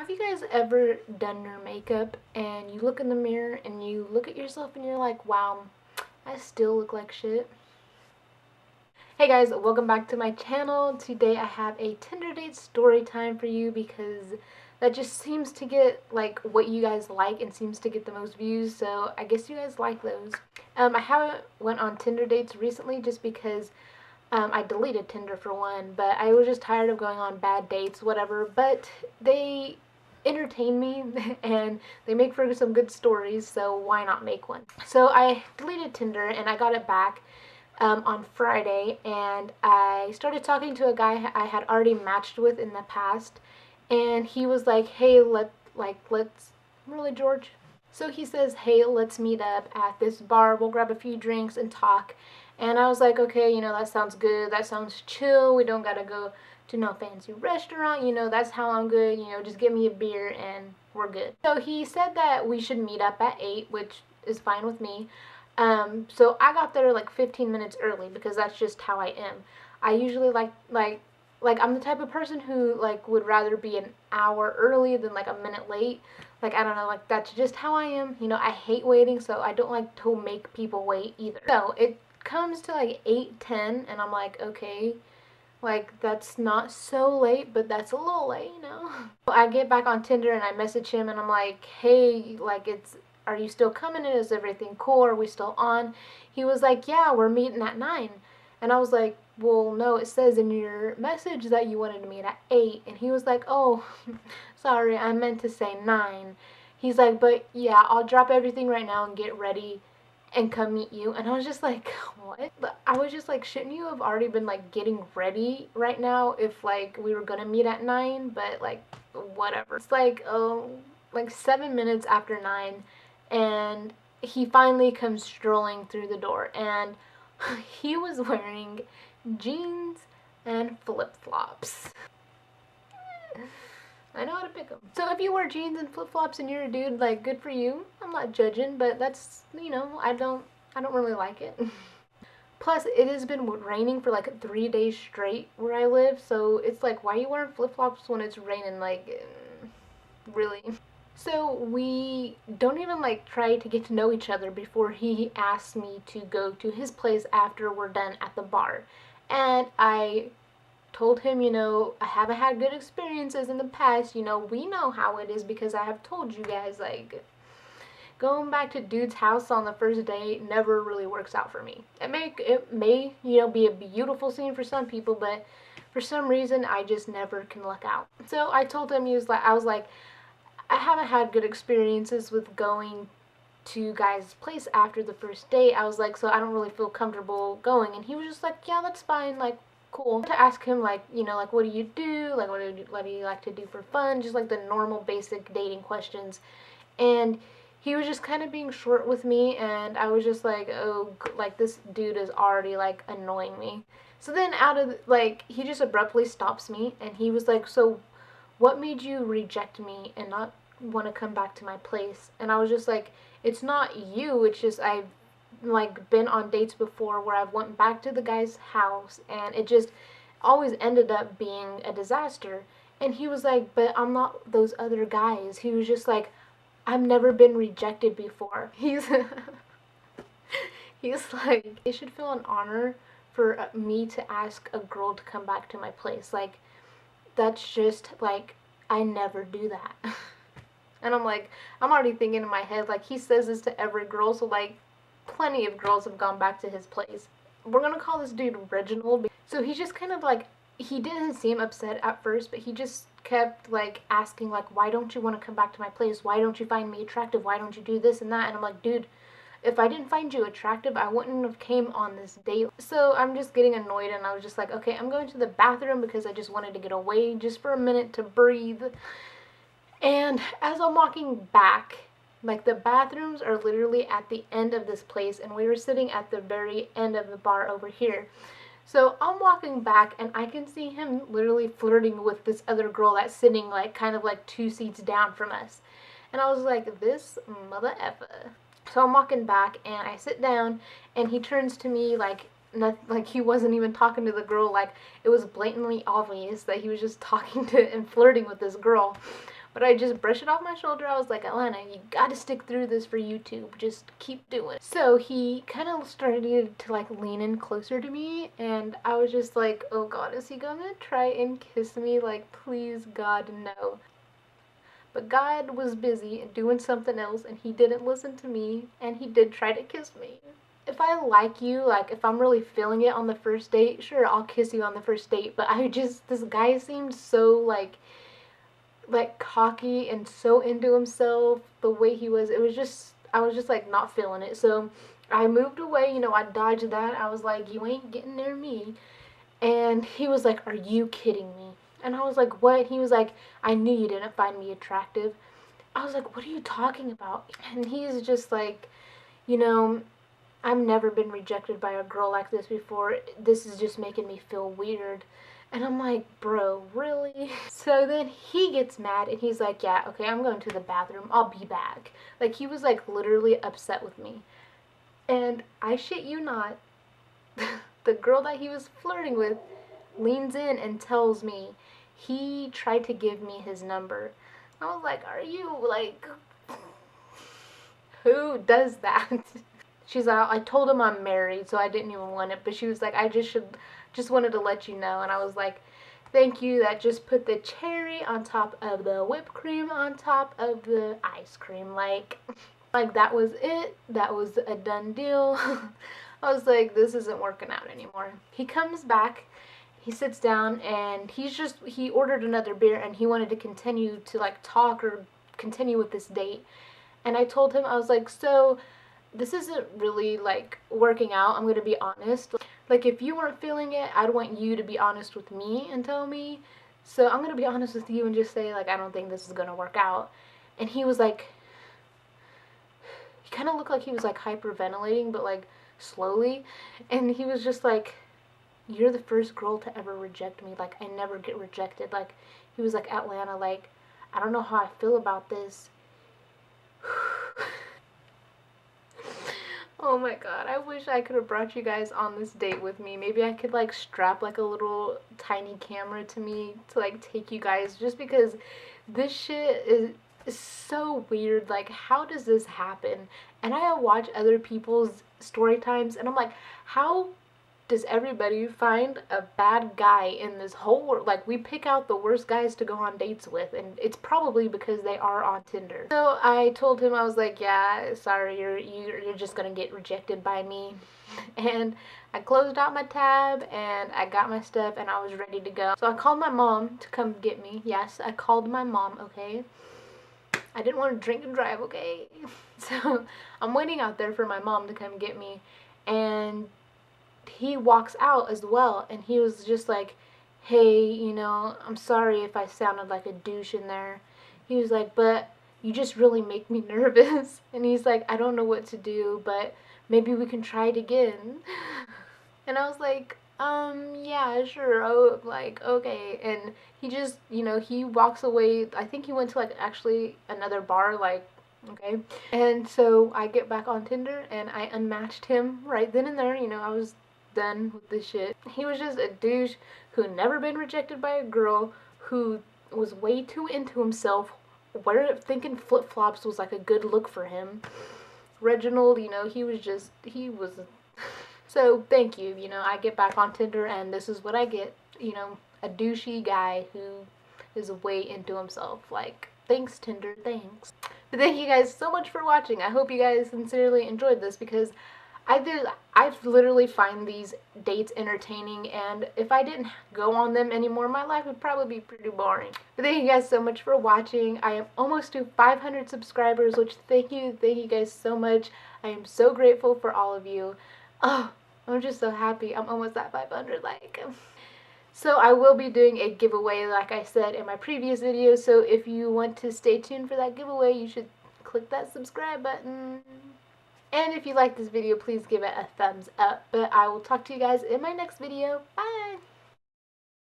Have you guys ever done your makeup and you look in the mirror and you look at yourself and you're like, wow, I still look like shit? Hey guys, welcome back to my channel. Today I have a Tinder date story time for you because that just seems to get like what you guys like and seems to get the most views, so I guess you guys like those. I haven't went on Tinder dates recently just because I deleted Tinder for one, but I was just tired of going on bad dates, whatever. But they entertain me and they make for some good stories, so why not make one? So I deleted Tinder and I got it back on Friday, and I started talking to a guy I had already matched with in the past, and he was like, "Hey, let's really, George." So he says, "Hey, let's meet up at this bar. We'll grab a few drinks and talk." And I was like, "Okay, that sounds good. That sounds chill. We don't gotta go to no fancy restaurant. That's how I'm good. Just get me a beer and we're good." So he said that we should meet up at 8, which is fine with me. So I got there like 15 minutes early because that's just how I am. I usually like I'm the type of person who like would rather be an hour early than like a minute late. Like, I don't know, like that's just how I am. I hate waiting, so I don't like to make people wait either. So it comes to like 8:10 and I'm like, okay, like that's not so late, but that's a little late. I get back on Tinder and I message him and I'm like, "Hey, like are you still coming in? Is everything cool? Are we still on?" He was like, "Yeah, we're meeting at 9." And I was like, "Well, no, it says in your message that you wanted to meet at 8." And he was like, "Oh, sorry, I meant to say 9." He's like, "But yeah, I'll drop everything right now and get ready and come meet you." And I was just like, "What?" But I was just like, "Shouldn't you have already been like getting ready right now if like we were gonna meet at 9?" But like, whatever. It's like, oh, like 7 minutes after 9, and he finally comes strolling through the door, and he was wearing jeans and flip-flops. I know how to pick them. So if you wear jeans and flip-flops and you're a dude, like, good for you. I'm not judging, but that's, I don't really like it. Plus, it has been raining for like 3 days straight where I live, so it's like, why are you wearing flip-flops when it's raining? Like, really? So we don't even like try to get to know each other before he asks me to go to his place after we're done at the bar. And I told him, I haven't had good experiences in the past. We know how it is because I have told you guys, like, going back to dude's house on the first date never really works out for me. It may, be a beautiful scene for some people, but for some reason I just never can luck out. So I told him, I was like, I haven't had good experiences with going to guys' place after the first date. I was like, so I don't really feel comfortable going. And he was just like, yeah, that's fine, like, cool. To ask him, like, like, what do you do? Like, what do you like to do for fun? Just like the normal basic dating questions. And he was just kind of being short with me, and I was just like, oh, like, this dude is already, like, annoying me. So then out of, like, he just abruptly stops me, and he was like, so what made you reject me and not want to come back to my place? And I was just like, it's not you, it's just I've like been on dates before where I've went back to the guy's house and it just always ended up being a disaster. And he was like, but I'm not those other guys. He was just like, I've never been rejected before. He's like, it should feel an honor for me to ask a girl to come back to my place. Like, that's just like, I never do that. And I'm like, I'm already thinking in my head, like, he says this to every girl, so like plenty of girls have gone back to his place. We're gonna call this dude Reginald. So he just kind of like, he didn't seem upset at first, but he just kept like asking, like, why don't you want to come back to my place? Why don't you find me attractive? Why don't you do this and that? And I'm like, dude, if I didn't find you attractive, I wouldn't have came on this date. So I'm just getting annoyed, and I was just like, okay, I'm going to the bathroom because I just wanted to get away just for a minute to breathe. And as I'm walking back, like, the bathrooms are literally at the end of this place, and we were sitting at the very end of the bar over here. So I'm walking back, and I can see him literally flirting with this other girl that's sitting like kind of like 2 seats down from us. And I was like, this mother effer. So I'm walking back, and I sit down, and he turns to me like, not, like he wasn't even talking to the girl. Like, it was blatantly obvious that he was just talking to and flirting with this girl. But I just brushed it off my shoulder. I was like, Atlanta, you gotta stick through this for YouTube. Just keep doing it. So he kind of started to like lean in closer to me, and I was just like, oh God, is he gonna try and kiss me? Like, please, God, no. But God was busy doing something else, and he didn't listen to me, and he did try to kiss me. If I like you, like if I'm really feeling it on the first date, sure, I'll kiss you on the first date. But this guy seemed so like cocky and so into himself the way he was. It was just, I was just like not feeling it. So I moved away, I dodged that. I was like, you ain't getting near me. And he was like, are you kidding me? And I was like, what? He was like, I knew you didn't find me attractive. I was like, what are you talking about? And he's just like, you know, I've never been rejected by a girl like this before. This is just making me feel weird. And I'm like, bro, really? So then he gets mad and he's like, yeah, okay, I'm going to the bathroom. I'll be back. Like, he was like literally upset with me. And I shit you not, the girl that he was flirting with leans in and tells me he tried to give me his number. I was like, are you like, who does that? She's like, I told him I'm married, so I didn't even want it. But she was like, I just wanted to let you know. And I was like, thank you. That just put the cherry on top of the whipped cream on top of the ice cream. Like that was it. That was a done deal. I was like, this isn't working out anymore. He comes back. He sits down and he ordered another beer and he wanted to continue to like talk or continue with this date. And I told him, I was like, so this isn't really like working out. I'm going to be honest. Like, if you weren't feeling it, I'd want you to be honest with me and tell me. So I'm going to be honest with you and just say, like, I don't think this is going to work out. And he was like, he kind of looked like he was like hyperventilating, but like slowly. And he was just like, you're the first girl to ever reject me. Like, I never get rejected. Like, he was like, Atlanta, like, I don't know how I feel about this. Oh my God, I wish I could have brought you guys on this date with me. Maybe I could like strap like a little tiny camera to me to like take you guys, just because this shit is so weird. Like, how does this happen? And I watch other people's story times and I'm like, how does everybody find a bad guy in this whole world? Like, we pick out the worst guys to go on dates with, and it's probably because they are on Tinder. So I told him, I was like, yeah, sorry, you're just gonna get rejected by me. And I closed out my tab and I got my stuff and I was ready to go. So I called my mom to come get me. Yes, I called my mom, okay? I didn't want to drink and drive, okay? So I'm waiting out there for my mom to come get me, and he walks out as well, and he was just like, hey, I'm sorry if I sounded like a douche in there. He was like, but you just really make me nervous. And he's like, I don't know what to do, but maybe we can try it again. And I was like, yeah, sure. Oh, like, okay. And he just, he walks away. I think he went to like actually another bar, like, okay. And so I get back on Tinder and I unmatched him right then and there. I was done with this shit. He was just a douche who never been rejected by a girl, who was way too into himself, thinking flip-flops was like a good look for him. Reginald, he was so thank you. I get back on Tinder and this is what I get. A douchey guy who is way into himself. Like, thanks Tinder, thanks. But thank you guys so much for watching. I hope you guys sincerely enjoyed this, because I literally find these dates entertaining, and if I didn't go on them anymore, my life would probably be pretty boring. But thank you guys so much for watching. I am almost to 500 subscribers, which thank you guys so much. I am so grateful for all of you. Oh, I'm just so happy. I'm almost at 500, like. So I will be doing a giveaway, like I said in my previous video, so if you want to stay tuned for that giveaway, you should click that subscribe button. And if you like this video, please give it a thumbs up. But I will talk to you guys in my next video. Bye!